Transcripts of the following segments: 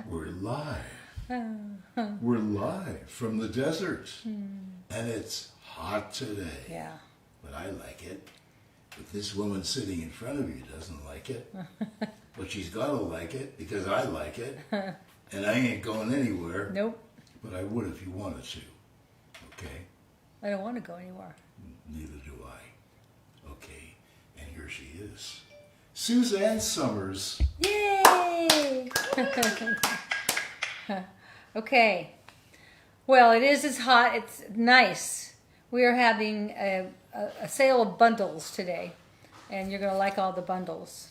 We're live. We're live from the desert. And it's hot today. Yeah. But I like it. But this woman sitting in front of you doesn't like it. But she's got to like it because I like it. And I ain't going anywhere. Nope. But I would if you wanted to. Okay? I don't want to go anywhere. Neither do I. Okay. And here she is. Suzanne Somers. Yay! Okay. Well, it's hot. It's nice. We are having a sale of bundles today, and you're going to like all the bundles.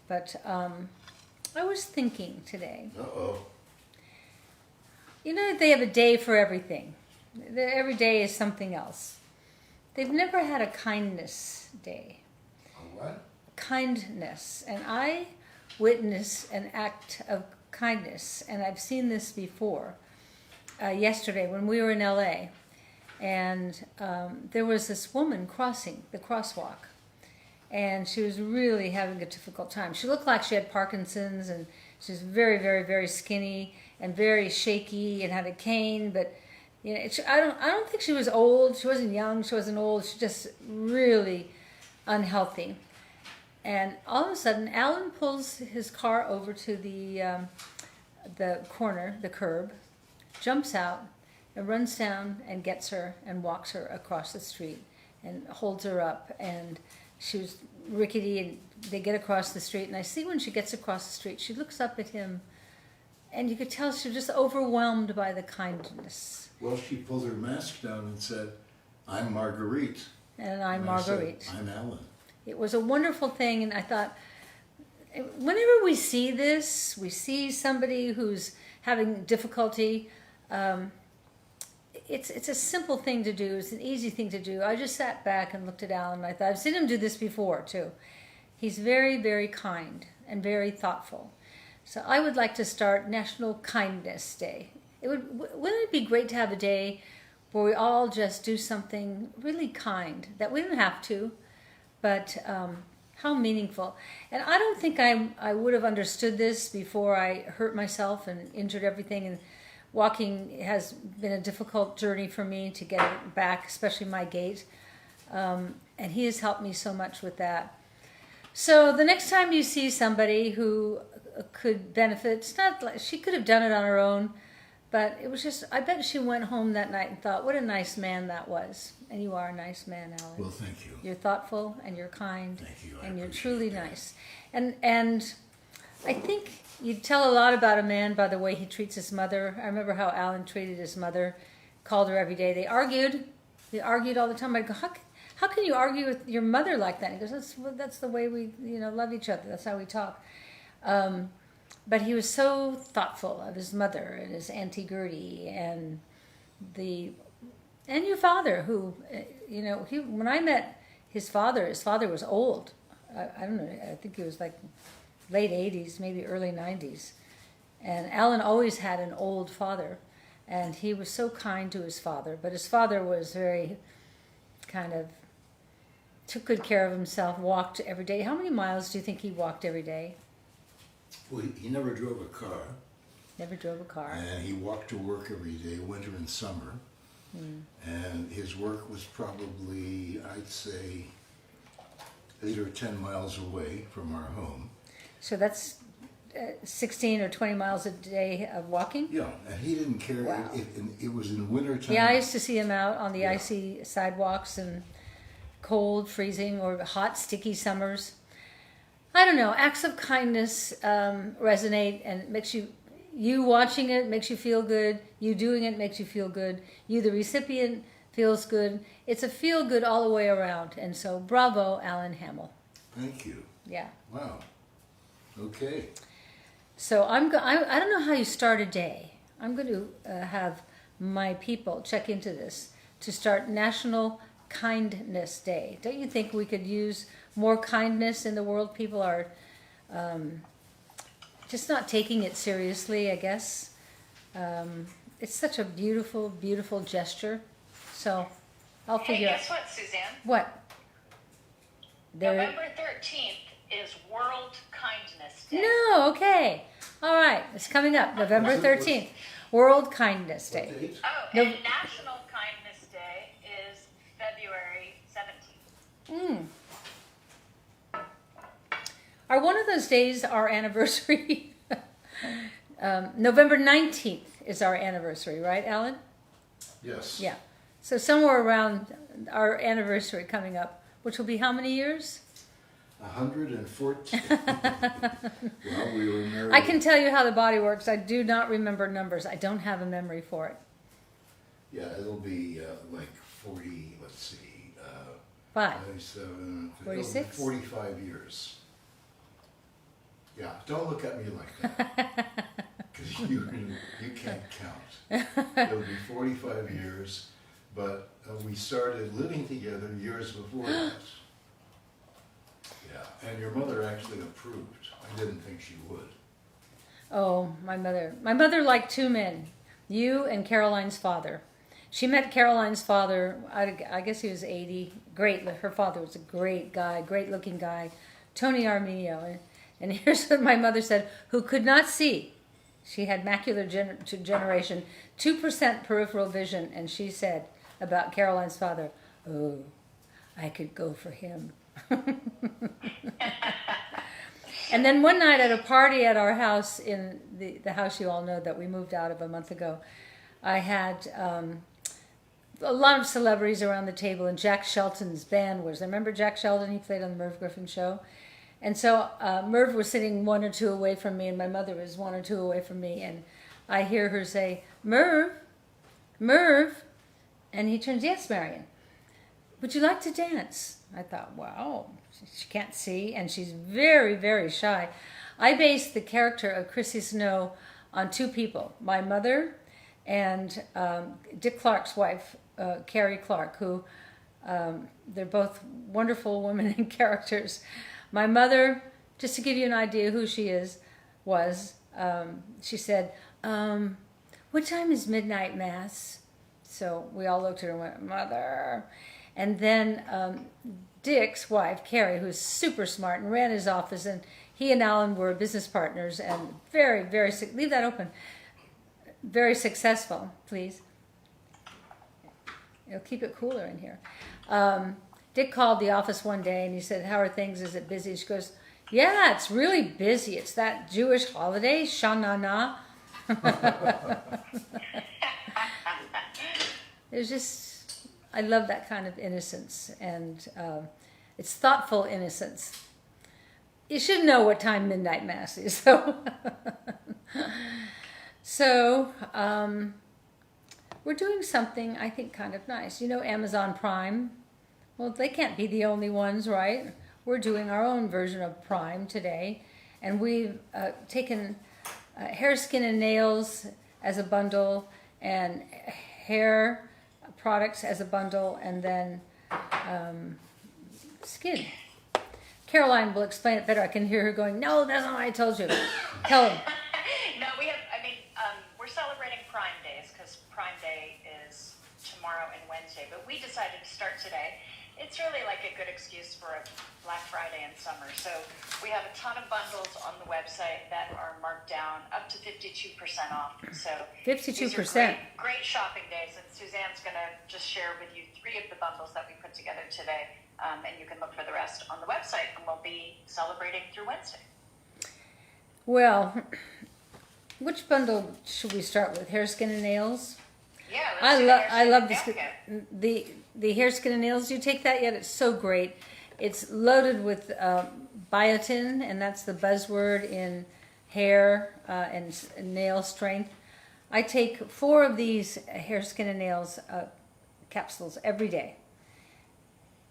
But I was thinking today. Uh-oh. You know, they have a day for everything. Every day is something else. They've never had a kindness day. A what? Kindness. And I witnessed an act of kindness, and I've seen this before. Yesterday when we were in LA, and there was this woman crossing the crosswalk, and she was really having a difficult time. She looked like she had Parkinson's, and she was very, very, very skinny and very shaky and had a cane. But you know, I don't think she was old. She wasn't young. She wasn't old. She just really unhealthy. And all of a sudden, Alan pulls his car over to the corner, the curb, jumps out and runs down and gets her and walks her across the street and holds her up. And she was rickety, and they get across the street. And I see when she gets across the street, she looks up at him, and you could tell she was just overwhelmed by the kindness. Well, she pulled her mask down and said, "I'm Marguerite." And I'm And Marguerite. I said, "I'm Alan." It was a wonderful thing, and I thought, whenever we see this, we see somebody who's having difficulty, it's a simple thing to do. It's an easy thing to do. I just sat back and looked at Alan, and I thought, I've seen him do this before, too. He's very, very kind and very thoughtful. So I would like to start National Kindness Day. Wouldn't it be great to have a day where we all just do something really kind, that we don't have to, but how meaningful. And I don't think I would have understood this before I hurt myself and injured everything. And walking has been a difficult journey for me to get it back, especially my gait. And he has helped me so much with that. So the next time you see somebody who could benefit, it's not like she could have done it on her own, but it was just, I bet she went home that night and thought, what a nice man that was. And you are a nice man, Alan. Well, thank you. You're thoughtful and you're kind. Thank you. And you're truly nice. And I think you tell a lot about a man by the way he treats his mother. I remember how Alan treated his mother, called her every day. They argued all the time. I'd go, how can you argue with your mother like that? And he goes, that's the way we love each other. That's how we talk. But he was so thoughtful of his mother and his Auntie Gertie and your father, who, when I met his father was old. I don't know, I think he was like late 80s, maybe early 90s. And Alan always had an old father, and he was so kind to his father. But his father was very kind of, took good care of himself, walked every day. How many miles do you think he walked every day? Well, he never drove a car. Never drove a car. And he walked to work every day, winter and summer. And his work was probably, I'd say, 8 or 10 miles away from our home. So that's 16 or 20 miles a day of walking? Yeah, and he didn't care. Wow. It was in winter time. Yeah, I used to see him out on the icy sidewalks and cold, freezing, or hot, sticky summers. I don't know, acts of kindness resonate, and it makes you watching it makes you feel good. You doing it makes you feel good. You, the recipient, feels good. It's a feel good all the way around. And so, bravo, Alan Hamill. Thank you. Yeah. Wow. Okay. So I don't know how you start a day. I'm going to have my people check into this to start National Kindness Day. Don't you think we could use more kindness in the world? People are just not taking it seriously, I guess. It's such a beautiful, beautiful gesture. So I'll figure out. Hey, guess what, Suzanne? What? November 13th is World Kindness Day. No, okay. All right. it's coming up, November What's it? 13th, World Kindness Day. What date? Oh, No- and National Kindness Day is February 17th. Are one of those days our anniversary? November 19th is our anniversary, right, Alan? Yes. Yeah. So somewhere around our anniversary coming up, which will be how many years? 114. Well, we were married. I can tell you how the body works. I do not remember numbers. I don't have a memory for it. Yeah, it'll be like 40, let's see. 5. 27, 46? 45 years. Yeah, don't look at me like that. Because you can't count. It'll be 45 years, but we started living together years before that. Yeah, and your mother actually approved. I didn't think she would. Oh, my mother. My mother liked 2 men, you and Caroline's father. She met Caroline's father, I guess he was 80. Great. Her father was a great guy, great looking guy, Tony Arminio. And here's what my mother said, who could not see. She had macular degeneration, 2% peripheral vision. And she said about Caroline's father, oh, I could go for him. And then one night at a party at our house, in the house you all know that we moved out of a month ago, I had a lot of celebrities around the table, and Jack Shelton's band was. I remember Jack Shelton, he played on the Merv Griffin show. And so Merv was sitting 1 or 2 away from me, and my mother was 1 or 2 away from me, and I hear her say, Merv, Merv, and he turns, yes, Marion, would you like to dance? I thought, wow, she can't see, and she's very, very shy. I based the character of Chrissy Snow on 2 people, my mother and Dick Clark's wife, Carrie Clark, who they're both wonderful women and characters. My mother, just to give you an idea who she was, she said, what time is midnight mass? So we all looked at her and went, Mother. And then Dick's wife, Carrie, who's super smart and ran his office, and he and Alan were business partners and very, very, leave that open, very successful, please. It'll keep it cooler in here. Dick called the office one day and he said, how are things? Is it busy? She goes, yeah, it's really busy. It's that Jewish holiday, Shana. There's just, I love that kind of innocence, and it's thoughtful innocence. You should know what time midnight mass is, so we're doing something I think kind of nice. You know, Amazon Prime. Well, they can't be the only ones, right? We're doing our own version of Prime today, and we've taken hair, skin, and nails as a bundle, and hair products as a bundle, and then skin. Caroline will explain it better. I can hear her going, no, that's not what I told you. Tell them. No, we're celebrating Prime Days because Prime Day is tomorrow and Wednesday, but we decided to start today. It's really like a good excuse for a Black Friday in summer. So we have a ton of bundles on the website that are marked down up to 52% off. So 52%. These are great shopping days, and Suzanne's going to just share with you 3 of the bundles that we put together today, and you can look for the rest on the website, and we'll be celebrating through Wednesday. Well, which bundle should we start with? Hair, skin, and nails? Yeah, I love this. The hair, skin, and nails. Do you take that yet? It's so great. It's loaded with biotin, and that's the buzzword in hair and nail strength. I take 4 of these hair, skin, and nails capsules every day,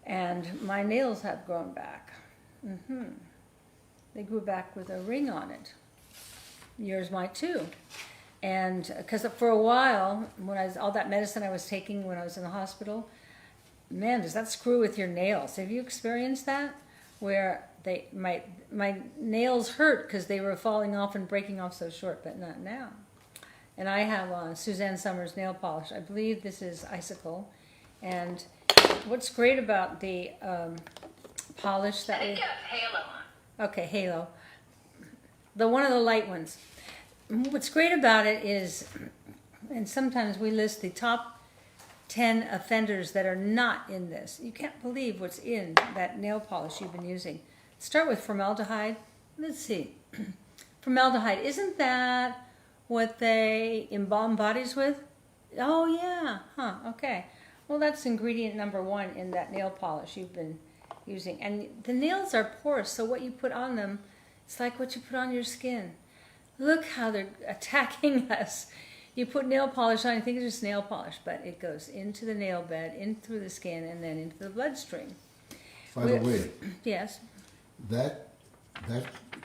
and my nails have grown back. They grew back with a ring on it. Yours might too. And because for a while, when all that medicine I was taking when I was in the hospital, man, does that screw with your nails? Have you experienced that? Where my nails hurt because they were falling off and breaking off so short, but not now. And I have on Suzanne Somers nail polish. I believe this is Icicle. And what's great about the polish that I think you have Halo on. Okay, Halo. One of the light ones. what's great about it is, and sometimes we list the top 10 offenders that are not in this. You can't believe what's in that nail polish you've been using. Start with formaldehyde. Let's see. Formaldehyde, isn't that what they embalm bodies with? Oh yeah, okay. Well, that's ingredient number 1 in that nail polish you've been using. And the nails are porous, so what you put on them, it's like what you put on your skin. Look how they're attacking us. You put nail polish on, you think it's just nail polish, but it goes into the nail bed, in through the skin, and then into the bloodstream. By the way, yes, that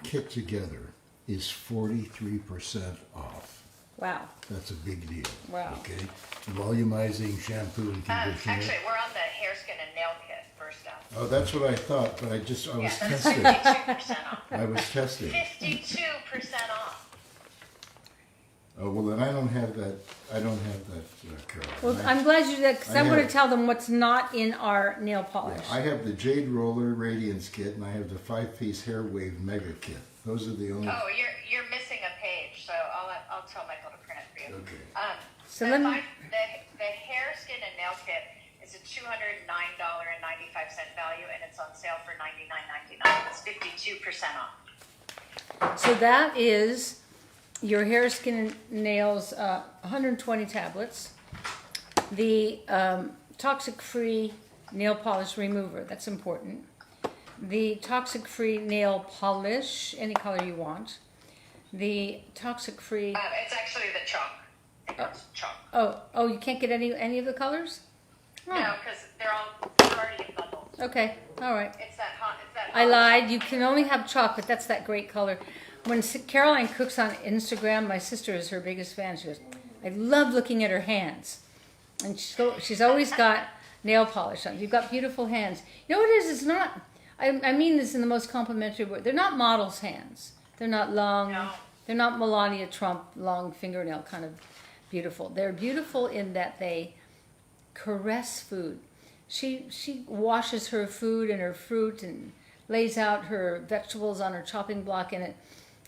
kit together is 43% off. wow, That's a big deal. Wow. Okay, volumizing shampoo and conditioner. Actually, we're on the hair, skin, and nail kit first out. Oh, that's what I thought, but I was Yeah, that's testing. 52% off. I was testing. 52% off. Oh, well, then I don't have that, Carol. well, I'm glad you did that, because I I'm going to have- tell them what's not in our nail Yeah, polish. I have the Jade Roller Radiance Kit, and I have the 5-piece Hair Wave Mega Kit. Those are the only... Oh, you're missing a page, so I'll tell Michael to print it for you. Okay. So the, let me- the hair, skin, and nail kit is a $209.95 value, and it's on sale for $99.99. It's 52% off. So that is your hair, skin, and nails, 120 tablets. The toxic-free nail polish remover, that's important. The toxic-free nail polish, any color you want. The toxic-free, It's actually the chalk. It comes chalk. oh, you can't get any of the colors? Oh, No, because they're already in bundles. okay, all right. It's that hot. I lied. You can only have chocolate. That's that great color. When Caroline cooks on Instagram, my sister is her biggest fan. She goes, I love looking at her hands. And she's always got nail polish on. You've got beautiful hands. You know what it is? It's not, I mean this in the most complimentary word. They're not models' hands. They're not long. No. They're not Melania Trump long fingernail kind of beautiful. They're beautiful in that they caress food. She washes her food and her fruit and lays out her vegetables on her chopping block, and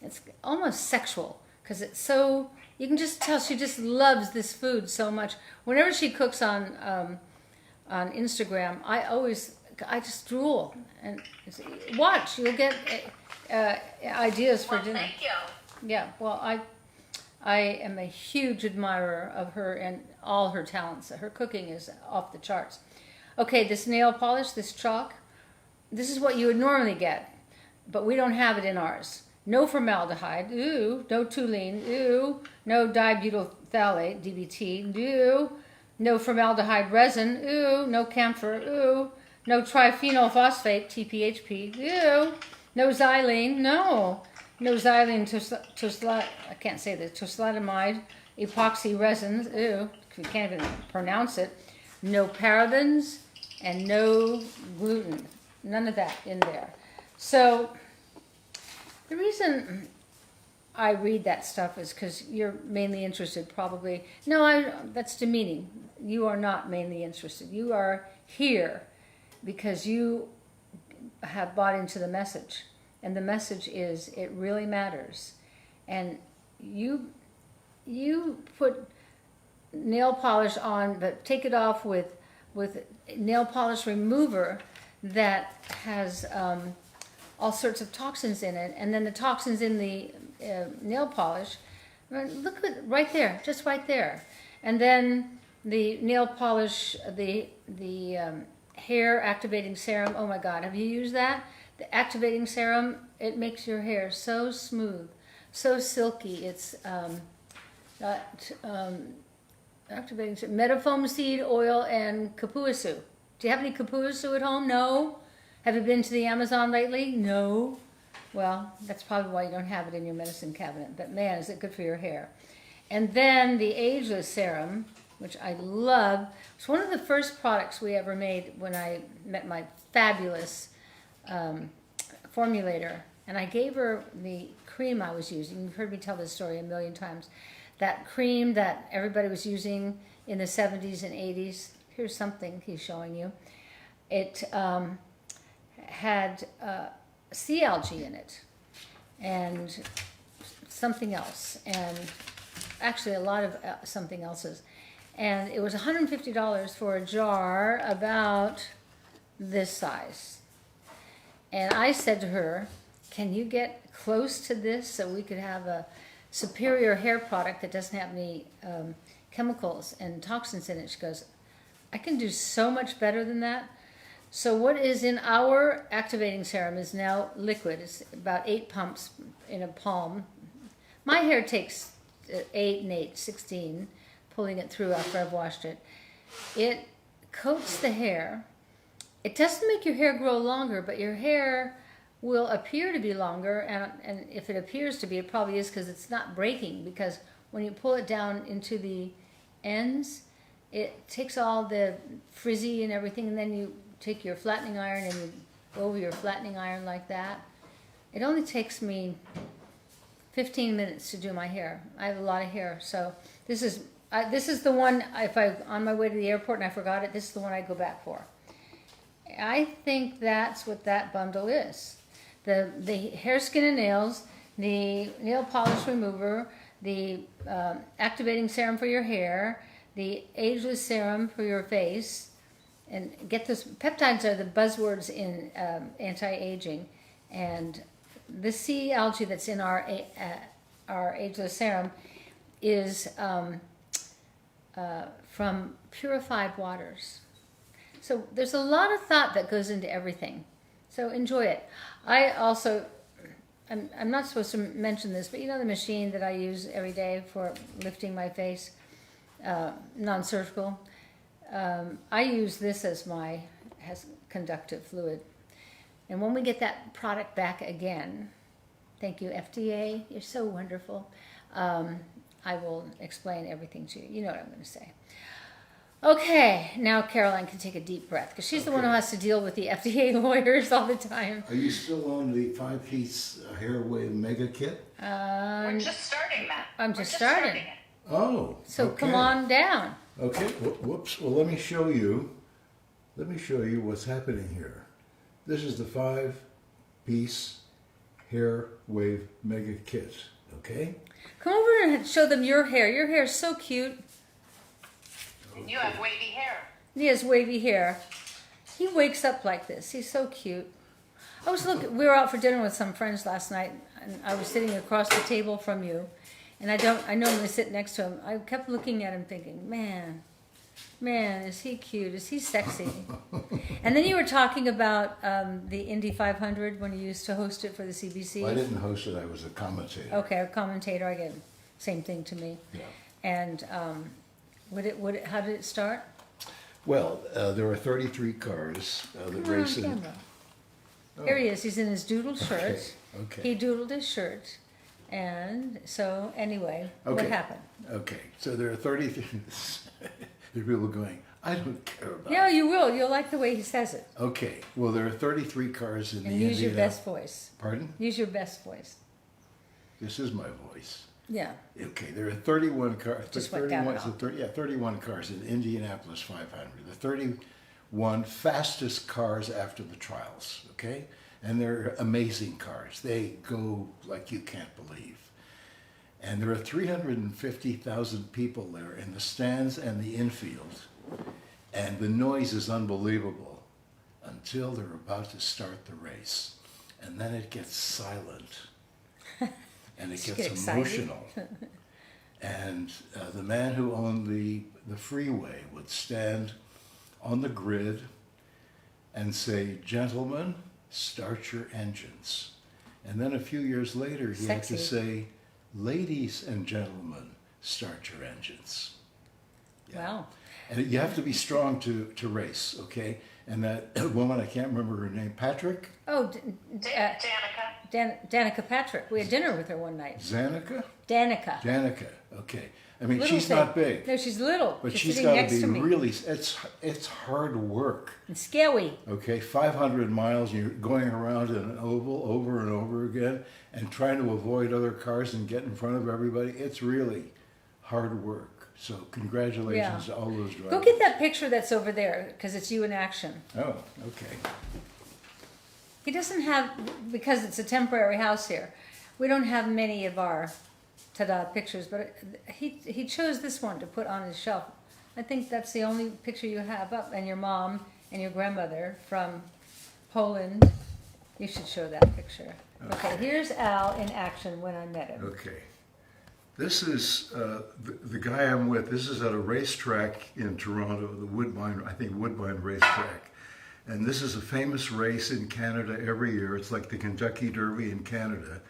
it's almost sexual because it's so, you can just tell she just loves this food so much. Whenever she cooks on Instagram, I just drool and watch. You'll get ideas for Well, dinner. thank you. Yeah, well, I am a huge admirer of her and all her talents. Her cooking is off the charts. Okay, this nail polish, this chalk, this is what you would normally get, but we don't have it in ours. No formaldehyde, ooh, no toluene, ooh, no dibutyl phthalate, DBT, ooh, no formaldehyde resin, ooh, no camphor, ooh, no triphenyl phosphate, TPHP, ooh, no xylene, no xylene I can't say this, toslanamide, epoxy resins, ooh, we can't even pronounce it, no parabens, and no gluten, none of that in there. So the reason I read that stuff is because you're mainly interested, probably. No, that's demeaning. You are not mainly interested. You are here because you have bought into the message. And the message is, it really matters. And you put nail polish on, but take it off with nail polish remover that has all sorts of toxins in it, and then the toxins in the nail polish. Look at right there, just right there, and then the nail polish, the hair activating serum. Oh my God, have you used that? The activating serum, it makes your hair so smooth, so silky. It's activating metafoam seed oil and kapuasu. Do you have any kapuasu at home? No. Have you been to the Amazon lately? No. Well, that's probably why you don't have it in your medicine cabinet. But man, is it good for your hair. And then the ageless serum, which I love. It's one of the first products we ever made when I met my fabulous formulator. And I gave her the cream I was using. You've heard me tell this story a million times. That cream that everybody was using in the 70s and 80s. Here's something he's showing you. It had sea algae in it. And something else, and actually a lot of something else's. And it was $150 for a jar about this size. And I said to her, can you get close to this so we could have a superior hair product that doesn't have any chemicals and toxins in it? She goes, I can do so much better than that. So what is in our activating serum is now liquid. It's about 8 pumps in a palm. My hair takes 8 and 8, 16, pulling it through after I've washed it. It coats the hair. It doesn't make your hair grow longer, but your hair will appear to be longer, and if it appears to be, it probably is because it's not breaking, because when you pull it down into the ends, it takes all the frizzy and everything, and then you take your flattening iron and you go over your flattening iron like that. It only takes me 15 minutes to do my hair. I have a lot of hair, so this is the one, if I'm on my way to the airport and I forgot it, this is the one I go back for. I think that's what that bundle is. The hair, skin, and nails, the nail polish remover, the activating serum for your hair, the ageless serum for your face, and get those. Peptides are the buzzwords in anti-aging, and the sea algae that's in our ageless serum is from purified waters. So there's a lot of thought that goes into everything. So enjoy it. I also, I'm not supposed to mention this, but you know the machine that I use every day for lifting my face, non-surgical. I use this as has conductive fluid. And when we get that product back again, thank you FDA, you're so wonderful. I will explain everything to you. You know what I'm going to say. Okay, now Caroline can take a deep breath because she's the one who has to deal with the FDA lawyers all the time. Are you still on the 5-piece hair wave mega kit? We're just starting that. I'm just starting. It. Oh. So okay. come on down. Okay. Whoops. Well, let me show you. Let me show you what's happening here. This is the 5-piece hair wave mega kit. Okay. Come over and show them your hair. Your hair is so cute. And you have wavy hair. He has wavy hair. He wakes up like this. He's so cute. We were out for dinner with some friends last night, and I was sitting across the table from you, and I normally sit next to him. I kept looking at him thinking, man, is he cute? Is he sexy? And then you were talking about the Indy 500 when you used to host it for the CBC. Well, I didn't host it. I was a commentator. Okay, a commentator. I get it. Same thing to me. Yeah. And how did it start? Well, there are 33 cars that race in. Oh. Here he is. He's in his doodle shirt. Okay. He doodled his shirt. And so, anyway, what happened? Okay. So there are 33. There are people going, I don't care about Yeah, it. you will. You'll like the way he says it. Okay. Well, there are 33 cars in And the use your Indiana- best voice. Pardon? Use your best voice. This is my voice. Yeah. Okay, there are 31 cars. Just went down and 31 cars in Indianapolis 500. The 31 fastest cars after the trials. Okay, and they're amazing cars. They go like you can't believe. And there are 350,000 people there in the stands and the infield, and the noise is unbelievable until they're about to start the race, and then it gets silent. And it gets emotional. And the man who owned the freeway would stand on the grid and say, gentlemen, start your engines. And then a few years later, he had to say, ladies and gentlemen, start your engines. Yeah. Wow. And you have to be strong to race, okay? And that woman, I can't remember her name, Patrick? Oh, Danica. Danica Patrick. We had dinner with her one night. Zanica? Danica. Danica, okay. I mean, Little she's thing. not big. No, she's little. But she's sitting got to next be to me. really, it's hard work. And scary. Okay, 500 miles, you're going around in an oval over and over again and trying to avoid other cars and get in front of everybody. It's really hard work. So congratulations to all those drivers. Go get that picture that's over there, because it's you in action. Oh, okay. He doesn't have, because it's a temporary house here, we don't have many of our ta-da pictures, but he chose this one to put on his shelf. I think that's the only picture you have up, and your mom and your grandmother from Poland. You should show that picture. Okay, here's Al in action when I met him. Okay. This is the guy I'm with. This is at a racetrack in Toronto, the Woodbine Racetrack. And this is a famous race in Canada every year. It's like the Kentucky Derby in Canada.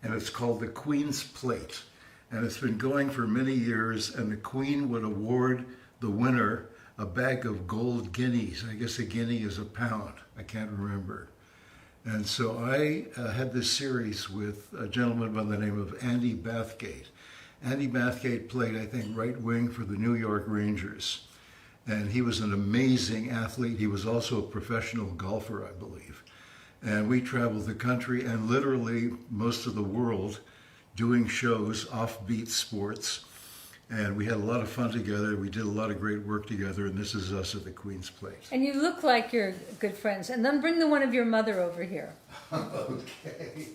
And it's called the Queen's Plate. And it's been going for many years, and the Queen would award the winner a bag of gold guineas. I guess a guinea is a pound. I can't remember. And so I had this series with a gentleman by the name of Andy Bathgate. Andy Bathgate played, I think, right wing for the New York Rangers. And he was an amazing athlete. He was also a professional golfer, I believe. And we traveled the country and literally most of the world doing shows, offbeat sports. And we had a lot of fun together. We did a lot of great work together, and this is us at the Queen's Plate. And you look like you're good friends. And then bring the one of your mother over here. Okay.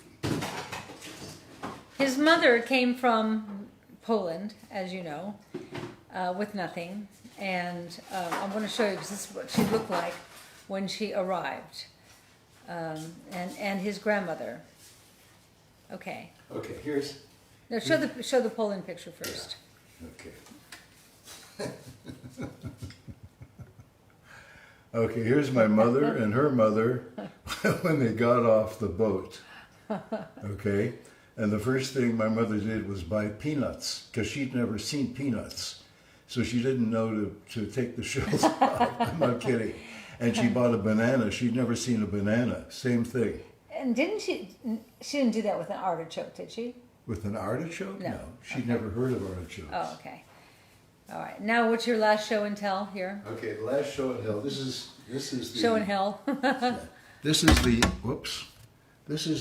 His mother came from Poland, as you know, with nothing. And I want to show you, because this is what she looked like when she arrived. And his grandmother. Okay. Okay, here's... No, show the Poland picture first. Okay. Okay, here's my mother and her mother when they got off the boat. Okay? And the first thing my mother did was buy peanuts, because she'd never seen peanuts. So she didn't know to take the shells off. I'm not kidding. And she bought a banana. She'd never seen a banana. Same thing. And didn't she didn't do that with an artichoke, did she? With an artichoke? No. She'd never heard of artichokes. Oh, okay. All right. Now, what's your last show and tell here? Okay, the last show and tell. This is the Show and hell. Yeah. This is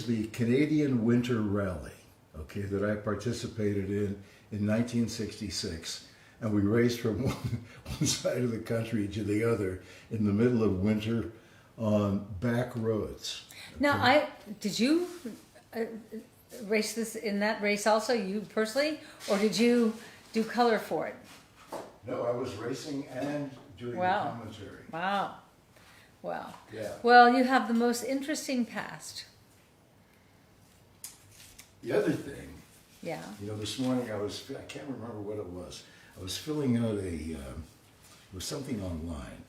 the Canadian Winter Rally, okay, that I participated in 1966. And we raced from one side of the country to the other in the middle of winter on back roads. Now, did you race this in that race also, you personally, or did you do color for it? No, I was racing and doing Wow. the commentary. Wow. Wow. Yeah. Well, you have the most interesting past. The other thing, Yeah. you know, this morning I can't remember what it was. I was filling out it was something online,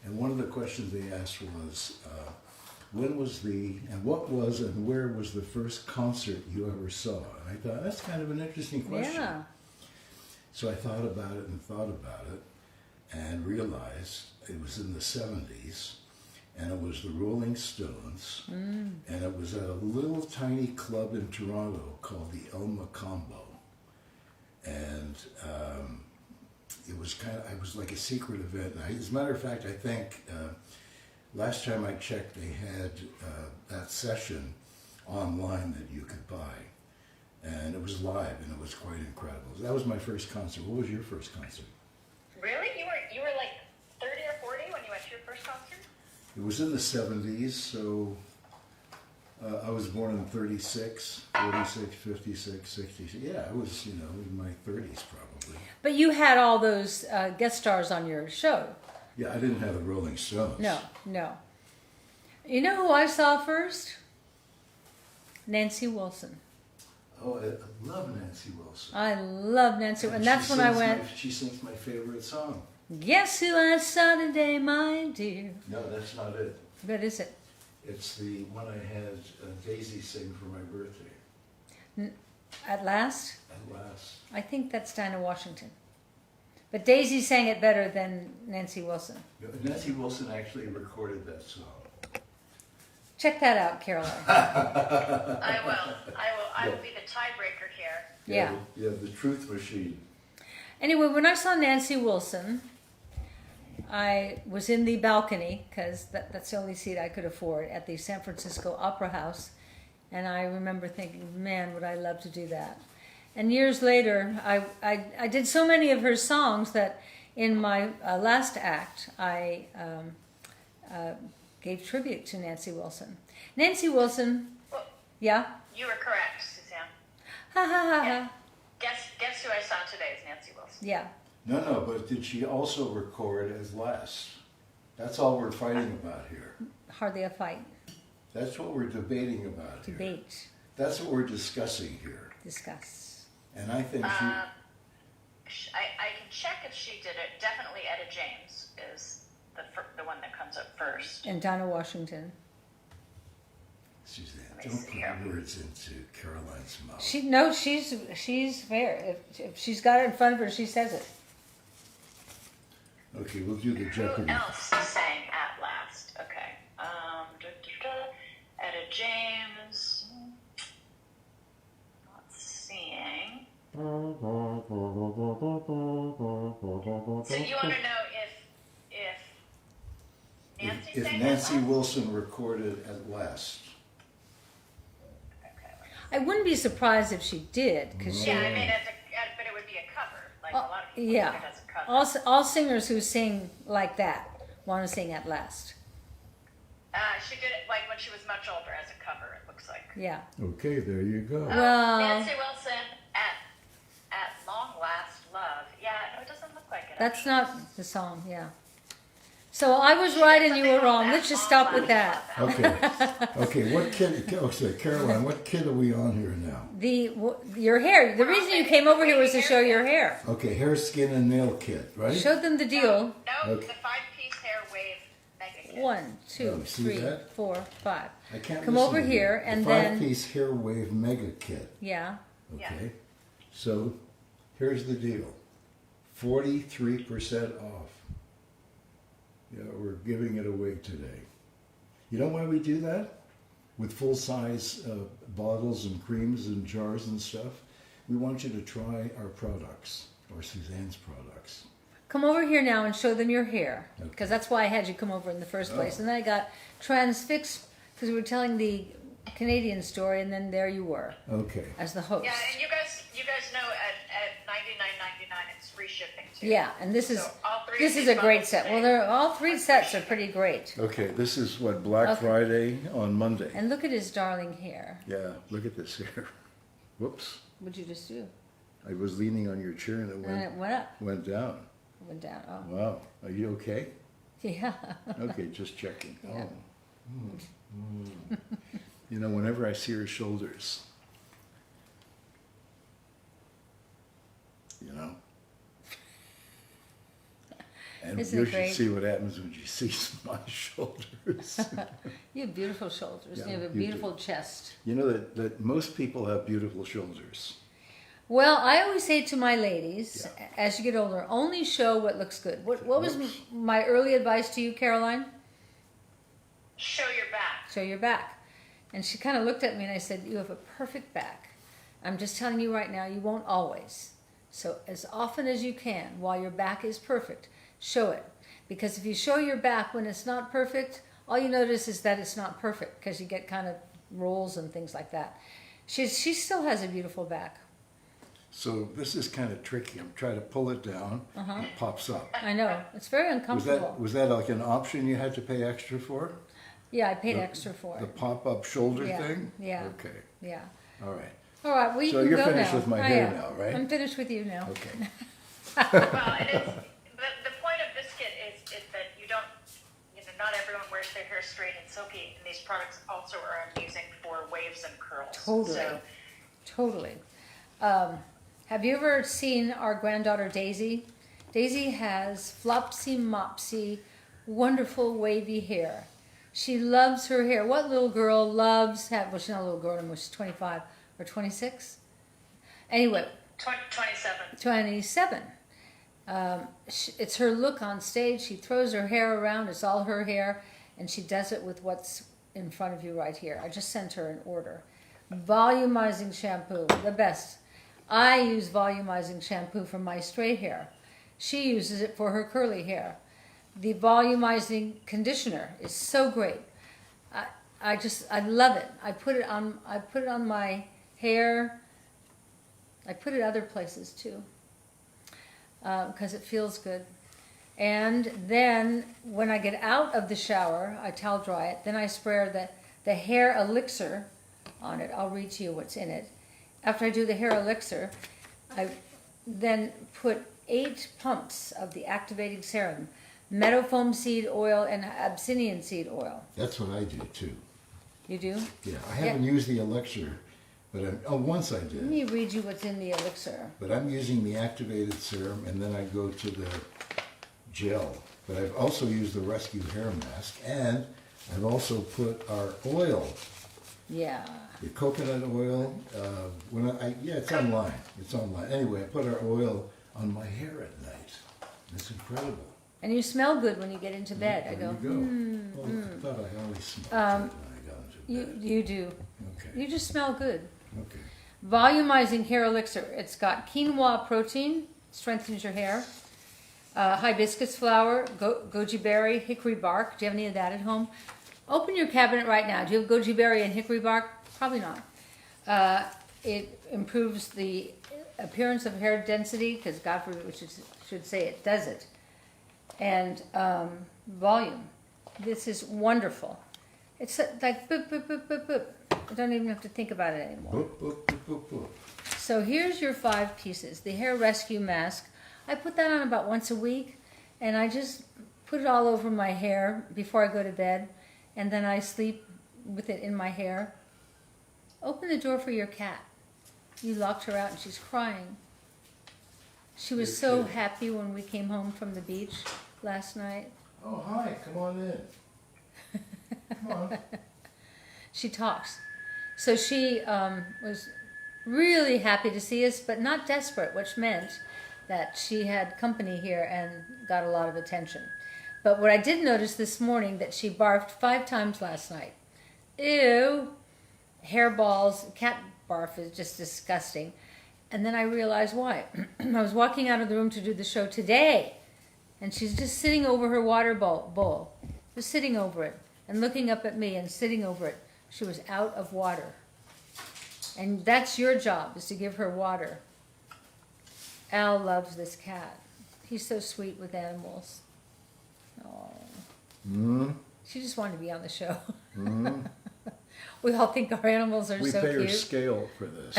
and one of the questions they asked was, when was what was and where was the first concert you ever saw? And I thought, that's kind of an interesting question. Yeah. So I thought about it and realized it was in the 70s, and it was the Rolling Stones, and it was at a little tiny club in Toronto called the El Macombo. And it was like a secret event. As a matter of fact, I think last time I checked, they had that session online that you could buy. And it was live, and it was quite incredible. That was my first concert. What was your first concert? Really? You were like 30 or 40 when you went to your first concert? It was in the 70s, so I was born in 36, 46, 56, 66. Yeah, I was, in my 30s probably. But you had all those guest stars on your show. Yeah, I didn't have the Rolling Stones. No. You know who I saw first? Nancy Wilson. Oh, I love Nancy Wilson. I love Nancy, and that's when I went. She sings my favorite song. Guess who I saw today, my dear? No, that's not it. What is it? It's the one I had Daisy sing for my birthday. At Last? At Last. I think that's Dinah Washington. But Daisy sang it better than Nancy Wilson. Nancy Wilson actually recorded that song. Check that out, Caroline. I will be the tiebreaker here. Yeah. Yeah, the Truth Machine. Anyway, when I saw Nancy Wilson, I was in the balcony, because that's the only seat I could afford, at the San Francisco Opera House. And I remember thinking, man, would I love to do that. And years later, I did so many of her songs that in my last act, I gave tribute to Nancy Wilson. Nancy Wilson, Well, yeah? you were correct, Suzanne. Ha ha ha ha. Guess who I saw today is Nancy Wilson. Yeah. No, but did she also record as last? That's all we're fighting about here. Hardly a fight. That's what we're debating about here. Debate. That's what we're discussing here. Discuss. And I think I can check if she did it. Definitely Etta James is the one that comes up first. And Donna Washington. Suzanne, Let me don't see put here. words into Caroline's mouth. She's fair. If she's got it in front of her, she says it. Okay, we'll do the Who Jeopardy. else sang At Last? Okay. Etta James. Not seeing. So you want to know if Nancy If sang Nancy At Last? Wilson recorded at last. Okay. I wouldn't be surprised if she did, because Yeah, I mean, but it would be a cover. Like a lot of people yeah. think it as a cover. All singers who sing like that want to sing At Last. She did it like when she was much older as a cover. It looks like. Yeah. Okay, there you go. Well- Nancy Wilson at Long Last Love. Yeah, no, it doesn't look like it. That's actually. not the song, yeah. So I was right and you were wrong. Let's just stop with that. Okay, what kid, Caroline, what kid are we on here now? Your hair. The reason you came over here was to show your hair. Okay, hair, skin, and nail kit, right? Showed them the deal. No, Okay. the 5-piece hair wave mega kit. 1, 2, Oh, see 3, that? 4, 5. I can't Come listen over to here you. and the then 5-piece hair wave mega kit. yeah. Okay, so here's the deal: 43% off. Yeah, we're giving it away today. You know why we do that? With full-size bottles and creams and jars and stuff. We want you to try our products, or Suzanne's products. Come over here now and show them your hair, Okay. because that's why I had you come over in the first place. Oh. And then I got transfixed because we were telling the Canadian story, and then there you were Okay. as the host. Yeah, and you guys know at $99.99 it's free shipping too. Yeah, and this is So all three this of is these a great bundles set. Well, today all three are sets free are pretty great. Okay, this is what, Black Okay. Friday on Monday. And look at his darling hair. Yeah, look at this here. Whoops. What'd you just do? I was leaning on your chair and it And then it went, went up, went down. went down. Oh, Wow. Are you okay? yeah. Okay, just checking. Yeah. Oh. You know, whenever I see her shoulders, you know, and Isn't you it should great? see what happens when she sees my shoulders. You have beautiful shoulders. Yeah, you have a you do. beautiful chest. You know that most people have beautiful shoulders. Well, I always say to my ladies, as you get older, only show what looks good. What was Whoops. my early advice to you, Caroline? Show your back. Show your back. And she kind of looked at me and I said, you have a perfect back. I'm just telling you right now, you won't always. So as often as you can, while your back is perfect, show it. Because if you show your back when it's not perfect, all you notice is that it's not perfect because you get kind of rolls and things like that. She still has a beautiful back. So this is kind of tricky. I'm trying to pull it down. It pops up. I know. It's very uncomfortable. Was that like an option you had to pay extra for? Yeah, I paid extra for The it. pop-up shoulder Yeah, thing? yeah. Okay. Yeah. All right. All right, well, you So can you're go finished now. with my I hair am. now, right? I'm finished with you now. Okay. Well, it is. The point of this kit is that you don't. Not everyone wears their hair straight and silky, and these products also are amusing for waves and curls. Totally. So, Totally. Have you ever seen our granddaughter Daisy? Daisy has flopsy mopsy, wonderful wavy hair. She loves her hair. What little girl loves well, she's not a little girl anymore, she's 25 or 26. Anyway, 27. 27. It's her look on stage. She throws her hair around. It's all her hair. And she does it with what's in front of you right here. I just sent her an order. Volumizing shampoo, the best. I use volumizing shampoo for my straight hair. She uses it for her curly hair. The volumizing conditioner is so great. I love it. I put it on my hair. I put it other places too. Because it feels good. And then when I get out of the shower, I towel dry it. Then I spray the hair elixir on it. I'll read to you what's in it. After I do the hair elixir, I then put 8 pumps of the activating serum, meadow foam seed oil and abyssinian seed oil. That's what I do too. You do? Yeah, I haven't used the elixir, but once I Let did. me read you what's in the elixir. But I'm using the activated serum, and then I go to the gel. But I've also used the rescue hair mask, and I've also put our oil, Yeah. the coconut oil. It's online. It's online. Anyway, I put our oil on my hair at night. It's incredible. And you smell good when you get into bed. I There go, you go. Well, I thought I always smelled good when I got into bed. You do. Okay. You just smell good. Okay. Volumizing hair elixir. It's got quinoa protein, strengthens your hair. Hibiscus flower, goji berry, hickory bark. Do you have any of that at home? Open your cabinet right now. Do you have goji berry and hickory bark? Probably not. It improves the appearance of hair density, because God forbid we should say it does it. And volume. This is wonderful. It's like boop, boop, boop, boop, boop. I don't even have to think about it anymore. Boop, boop, boop, boop, boop. So here's your 5 pieces. The hair rescue mask. I put that on about once a week, and I just put it all over my hair before I go to bed, and then I sleep with it in my hair. Open the door for your cat. You locked her out and she's crying. She was You're so kidding. happy when we came home from the beach last night. Oh, hi. Come on in. Come on. She talks. So she was really happy to see us, but not desperate, which meant that she had company here and got a lot of attention. But what I did notice this morning, that she barfed 5 times last night. Ew. Hairballs, cat barf is just disgusting. And then I realized why. I was walking out of the room to do the show today, and she's just sitting over her water bowl, just sitting over it, and looking up at me and sitting over it. She was out of water. And that's your job, is to give her water. Al loves this cat. He's so sweet with animals. Oh. She just wanted to be on the show. We all think our animals are We so pay her cute. scale for this.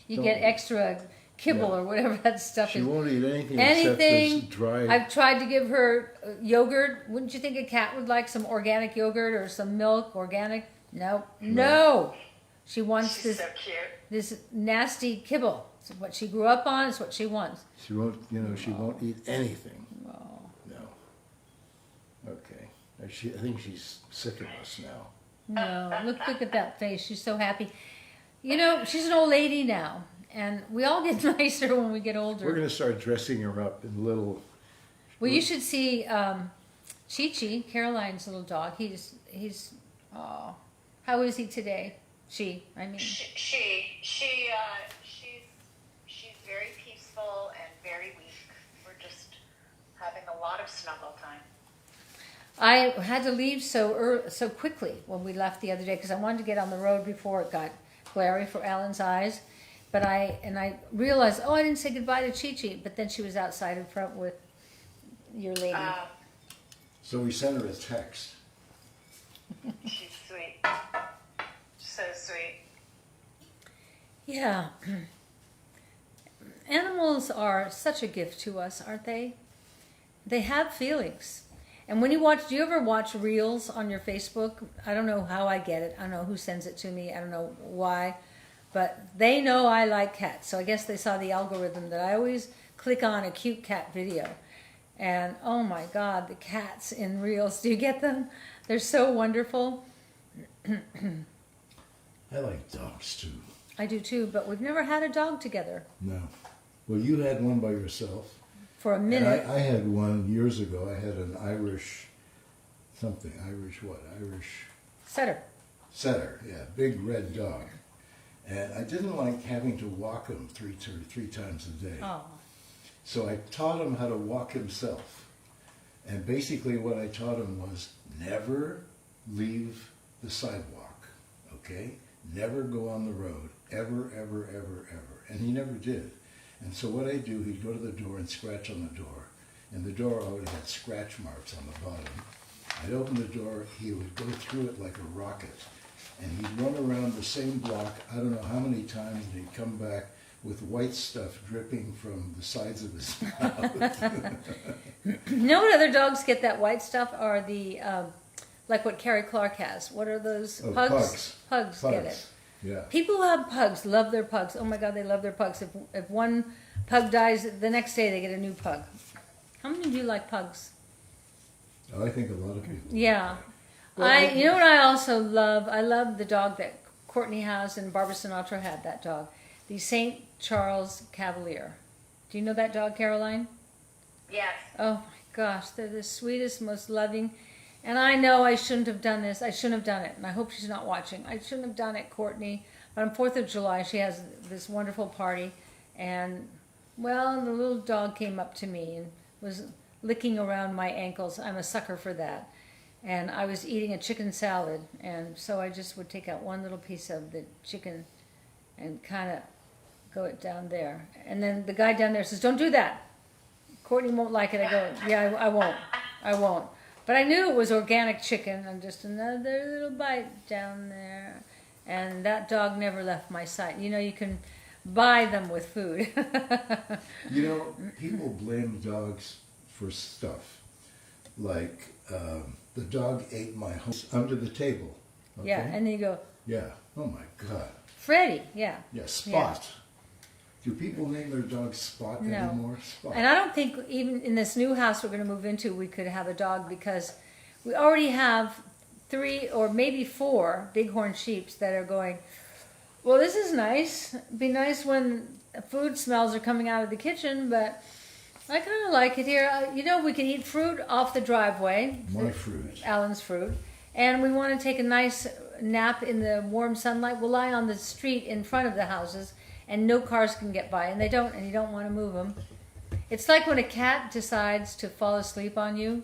You Don't get we? extra kibble Yeah. or whatever that stuff She is. won't eat anything Anything. except this dry. I've tried to give her yogurt. Wouldn't you think a cat would like some organic yogurt or some milk, organic? No. No. She wants She's this so cute. this nasty kibble. It's what she grew up on. It's what she wants. She won't, she won't eat anything. Oh. No. Okay. I think she's sick of us now. No, look at that face. She's so happy. She's an old lady now, and we all get nicer when we get older. We're going to start dressing her up in little. Well, you should see Chi-Chi, Caroline's little dog. He's how is he today? She's very peaceful and very weak. We're just having a lot of snuggle time. I had to leave so quickly when we left the other day because I wanted to get on the road before it got glary for Alan's eyes. But I realized, I didn't say goodbye to Chi-Chi. But then she was outside in front with your lady. So we sent her a text. She's sweet. So sweet. Yeah. Animals are such a gift to us, aren't they? They have feelings. And when do you ever watch reels on your Facebook? I don't know how I get it. I don't know who sends it to me. I don't know why. But they know I like cats. So I guess they saw the algorithm that I always click on a cute cat video. And oh my God, the cats in reels. Do you get them? They're so wonderful. I like dogs too. I do too, but we've never had a dog together. No. Well, you had one by yourself. For a minute. And I had one years ago. I had an Irish setter, yeah, big red dog. And I didn't like having to walk him three times a day. Oh. So I taught him how to walk himself. And basically what I taught him was never leave the sidewalk, okay? Never go on the road, ever, ever, ever, ever. And he never did. And so what I'd do, he'd go to the door and scratch on the door. And the door already had scratch marks on the bottom. I'd open the door, he would go through it like a rocket. And he'd run around the same block, I don't know how many times, and he'd come back with white stuff dripping from the sides of his mouth. You know what other dogs get that white stuff are the like what Carrie Clark has. What are those? Oh, Pugs. pugs. Get it. Yeah. People who have pugs love their pugs. Oh my God, they love their pugs. If one pug dies, the next day they get a new pug. How many of you like pugs? I think a lot of people. Yeah. Well, You know what I also love? I love the dog that Courtney has and Barbara Sinatra had, that dog. The St. Charles Cavalier. Do you know that dog, Caroline? Yes. Oh my gosh, they're the sweetest, most loving. And I know I shouldn't have done this. I shouldn't have done it. And I hope she's not watching. I shouldn't have done it, Courtney. But on 4th of July, she has this wonderful party. And, well, the little dog came up to me and was licking around my ankles. I'm a sucker for that. And I was eating a chicken salad. And so I just would take out one little piece of the chicken and kind of go it down there. And then the guy down there says, don't do that. Courtney won't like it. I go, yeah, I won't. I won't. But I knew it was organic chicken, and just another little bite down there. And that dog never left my sight. You know, you can buy them with food. You know, people blame dogs for stuff. Like, the dog ate my hose under the table. Okay? Yeah, and then you go, Yeah. Oh my God. Freddy, yeah. Yeah, Spot. Do people name their dog Spot No. anymore? Spot. And I don't think even in this new house we're going to move into, we could have a dog because we already have 3 or maybe 4 bighorn sheeps that are going, well, this is nice. It'd be nice when food smells are coming out of the kitchen, but I kind of like it here. You know, we can eat fruit off the driveway. My fruit. Alan's fruit. And we want to take a nice nap in the warm sunlight. We'll lie on the street in front of the houses and no cars can get by, and they don't, and you don't want to move them. It's like when a cat decides to fall asleep on you.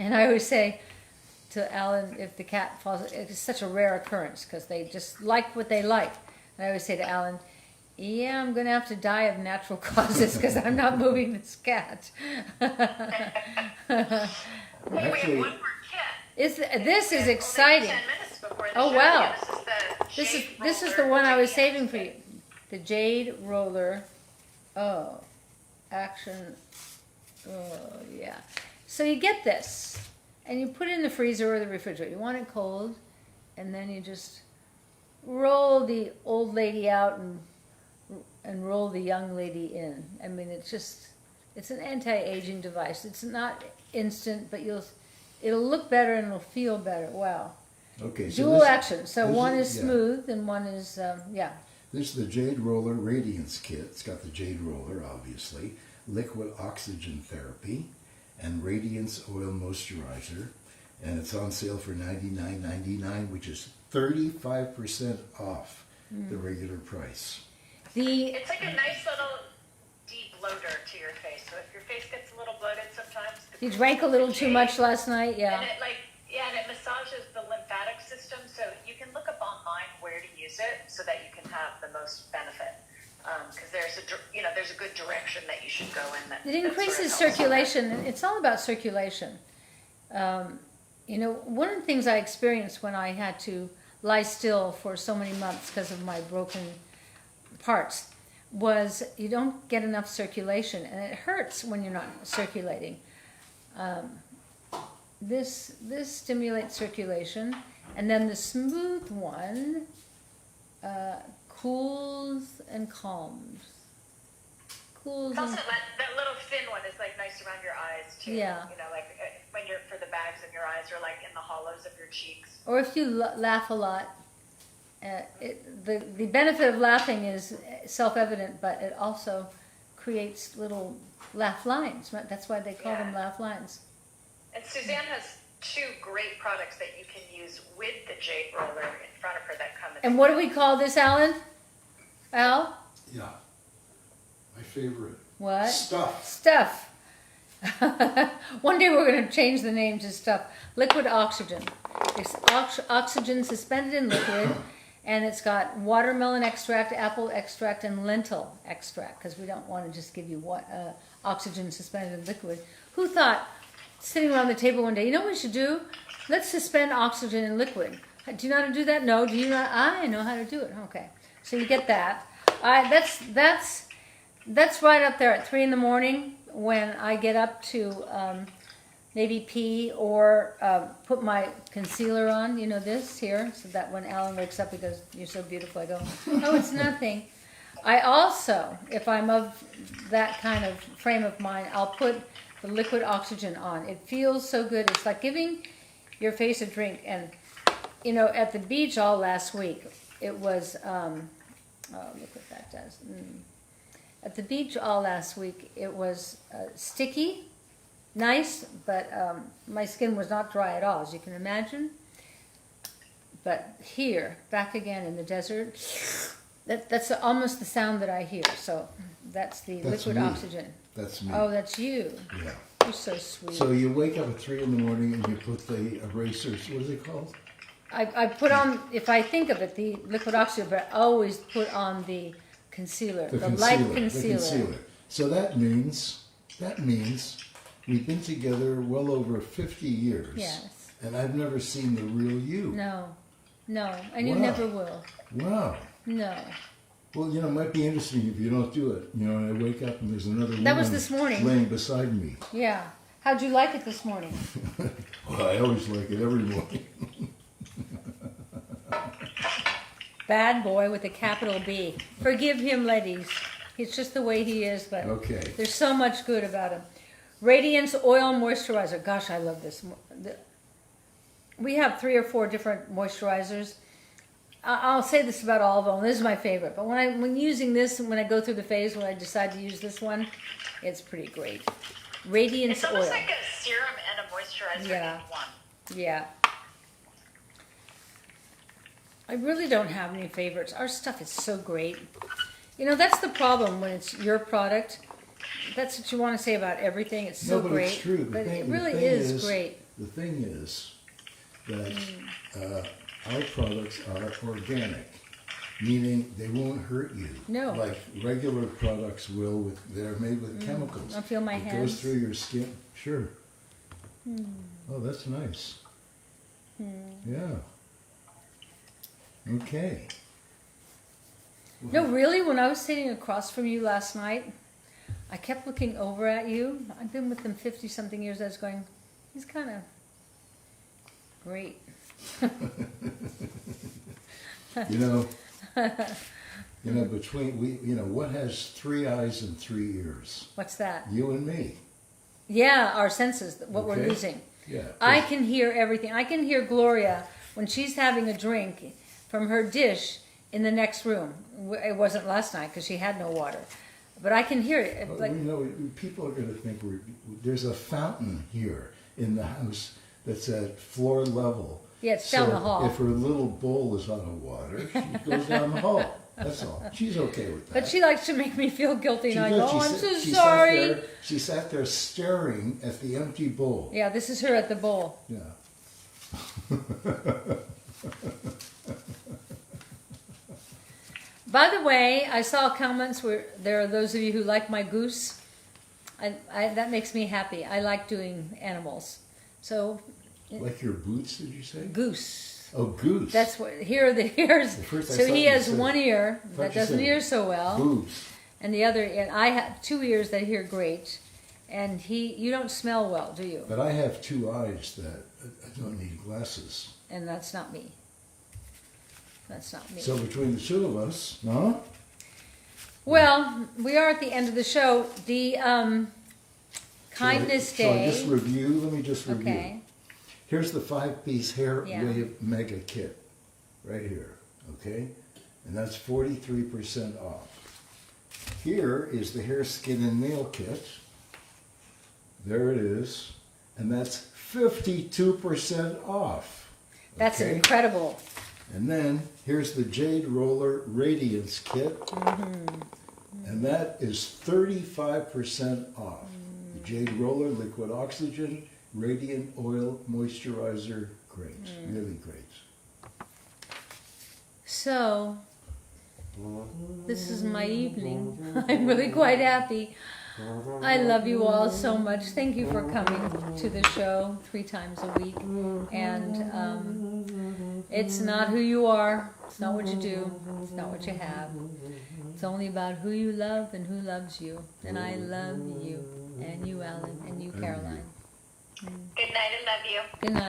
And I always say to Alan, if the cat falls, it's such a rare occurrence because they just like what they like. And I always say to Alan, yeah, I'm going to have to die of natural causes because I'm not moving this cat. Hey, we have Actually- one more cat. This is Only exciting. 10 minutes before the Oh, show. wow. Yeah, This is the one I was saving for you. The Jade Roller. Oh, action. Oh, yeah. So you get this, and you put it in the freezer or the refrigerator. You want it cold, and then you just roll the old lady out and roll the young lady in. I mean, it's an anti-aging device. It's not instant, but it'll look better and it'll feel better. Wow. Okay, so Dual this- action. So this one is- is yeah. smooth and one is, yeah. This is the Jade Roller Radiance Kit. It's got the Jade Roller, obviously, liquid oxygen therapy, and Radiance Oil Moisturizer. And it's on sale for $99.99, which is 35% off the regular price. It's like a nice little deep bloater to your face. So if your face gets a little bloated sometimes, You drank a little too much last night, yeah. And it massages the lymphatic system, so you can look up online where to use it so that you can have the most benefit. Because there's a good direction that you should go in. It increases circulation. It's all about circulation. You know, one of the things I experienced when I had to lie still for so many months because of my broken parts was you don't get enough circulation, and it hurts when you're not circulating. This stimulates circulation, and then the smooth one cools and calms. It's also that little thin one is like nice around your eyes too. Yeah. You know, like when you're for the bags in your eyes or like in the hollows of your cheeks. Or if you laugh a lot, the benefit of laughing is self-evident, but it also creates little laugh lines. Right? That's why they call them laugh lines. And Suzanne has 2 great products that you can use with the Jade Roller in front of her that come in. And what do we call this, Alan? Al? Yeah. My favorite. What? Stuff. Stuff. One day we're going to change the name to stuff. Liquid oxygen. It's oxygen suspended in liquid, and it's got watermelon extract, apple extract, and lentil extract, because we don't want to just give you oxygen suspended in liquid. Who thought, sitting around the table one day, you know what we should do? Let's suspend oxygen in liquid. Do you know how to do that? No. Do you not? I know how to do it. Okay. So you get that. That's right up there at 3 in the morning when I get up to maybe pee or put my concealer on. You know this here, so that when Alan wakes up, he goes, "You're so beautiful." I go, "Oh, it's nothing." I also, if I'm of that kind of frame of mind, I'll put the liquid oxygen on. It feels so good. It's like giving your face a drink. And you know, at the beach all last week, it was. Oh, look what that does. At the beach all last week, it was sticky, nice, but my skin was not dry at all, as you can imagine. But here, back again in the desert, that's almost the sound that I hear. So that's the liquid oxygen. That's me. Oh, that's you. Yeah. You're so sweet. So you wake up at 3 in the morning and you put the erasers, what is it called? I put on, if I think of it, the liquid oxygen, but I always put on the concealer, the light concealer. The concealer. So that means we've been together well over 50 years. Yes. And I've never seen the real you. No, and you never will. Wow. No. Well, you know, it might be interesting if you don't do it. You know, and I wake up and there's another woman That was this morning. laying beside me. Yeah. How'd you like it this morning? Well, I always like it every morning. Bad boy with a capital B. Forgive him, ladies. It's just the way he is, but Okay. there's so much good about him. Radiance Oil Moisturizer. Gosh, I love this. We have 3 or 4 different moisturizers. I'll say this about all of them. This is my favorite. But when using this, when I go through the phase, when I decide to use this one, it's pretty great. Radiance It's almost Oil. like a serum and a moisturizer Yeah. in one. Yeah. I really don't have any favorites. Our stuff is so great. You know, that's the problem when it's your product. That's what you want to say about everything. It's so No, but great. it's true. But it really is great. The thing is that our products are organic, meaning they won't hurt you. No. Like regular products will. They're made with chemicals. I'll feel my it hands. goes through your skin. Sure. Oh, that's nice. Yeah. Okay. No, really, when I was sitting across from you last night, I kept looking over at you. I've been with them 50-something years. I was going, he's kind of great. You know, what has 3 eyes and 3 ears? What's that? You and me. Yeah, our senses, what we're Okay. losing. Yeah. I can hear everything. I can hear Gloria when she's having a drink from her dish in the next room. It wasn't last night because she had no water. But I can hear it. Well, Like, we know people are going to think there's a fountain here in the house that's at floor level. yeah, it's down the hall. If her little bowl is out of water, she goes down the hall. That's all. She's okay with that. But she likes to make me feel guilty, and I go, does. oh, I'm so She sorry. She sat there staring at the empty bowl. Yeah, this is her at the bowl. Yeah. By the way, I saw comments where there are those of you who like my goose. That makes me happy. I like doing animals. So, Like your boots, did you say? goose. Oh, goose. That's what, here are the ears. At first I So thought he you has said- one ear thought that you doesn't said hear so well. boobs. And the other, and I have 2 ears that hear great. And you don't smell well, do you? But I have 2 eyes that I don't need glasses. And that's not me. That's not me. So between the 2 of us, huh? Well, we are at the end of the show. The Kindness Shall I Day. just review? Let me just review. Okay. Here's the 5-piece hair Yeah. wave mega kit. Right here. Okay? And that's 43% off. Here is the hair, skin, and nail kit. There it is. And that's 52% off. That's Okay? incredible. And then here's the Jade Roller Radiance Kit. And that is 35% off. The Jade Roller Liquid Oxygen Radiant Oil Moisturizer. Great. Really great. So, this is my evening. I'm really quite happy. I love you all so much. Thank you for coming to the show 3 times a week. And It's not who you are. It's not what you do. It's not what you have. It's only about who you love and who loves you. And I love you. And you, Alan. And you, Caroline. Good night. I love you. Good night.